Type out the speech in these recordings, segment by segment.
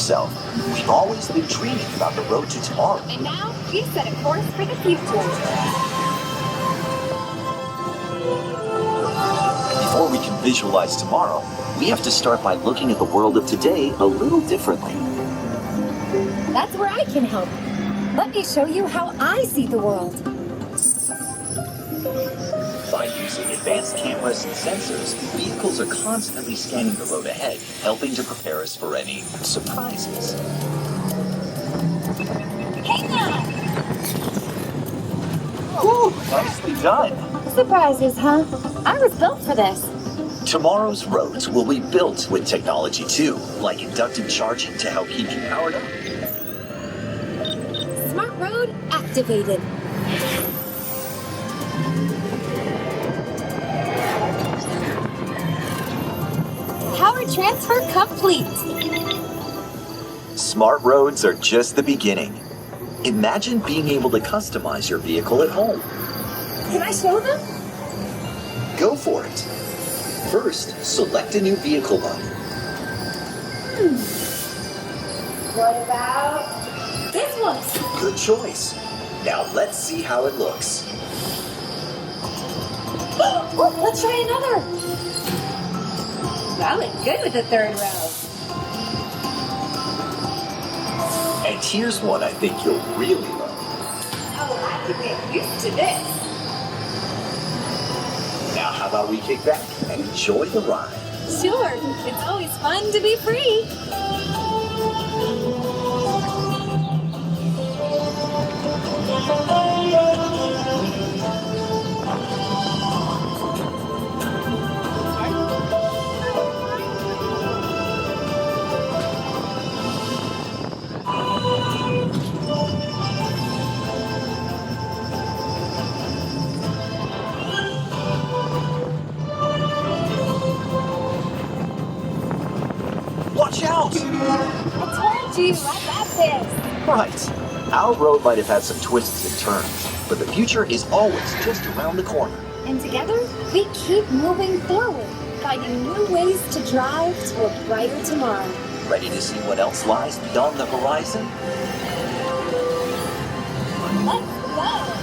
yourself. We've always been dreaming about the road to tomorrow. And now, we've set a course for the future. Before we can visualize tomorrow, we have to start by looking at the world of today a little differently. That's where I can help. Let me show you how I see the world. By using advanced cameras and sensors, vehicles are constantly scanning the road ahead, helping to prepare us for any surprises. Hang on! Woo, nicely done. Surprises, huh? I was built for this. Tomorrow's roads will be built with technology too, like inductive charging to help keep you powered up. Smart road activated. Power transfer complete. Smart roads are just the beginning. Imagine being able to customize your vehicle at home. Can I show them? Go for it. First, select a new vehicle model. What about this one? Good choice. Now let's see how it looks. Oh, let's try another. That looked good with the third row. And here's one I think you'll really love. Oh, I can get used to this. Now how about we kick back and enjoy the ride? Sure, it's always fun to be free. Watch out! I told you, I got this. Right. Our road might have had some twists and turns, but the future is always just around the corner. And together, we keep moving forward, finding new ways to drive to a brighter tomorrow. Ready to see what else lies beyond the horizon? Let's go!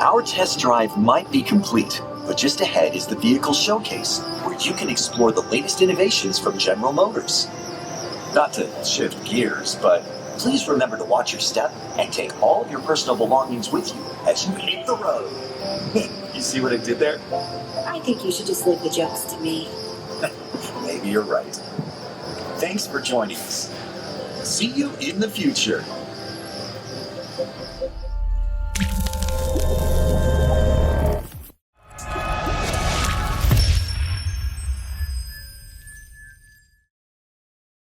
Our test drive might be complete, but just ahead is the vehicle showcase, where you can explore the latest innovations from General Motors. Not to shift gears, but please remember to watch your step and take all of your personal belongings with you as you hit the road. You see what I did there? I think you should just leave the jokes to me. Maybe you're right. Thanks for joining us. See you in the future.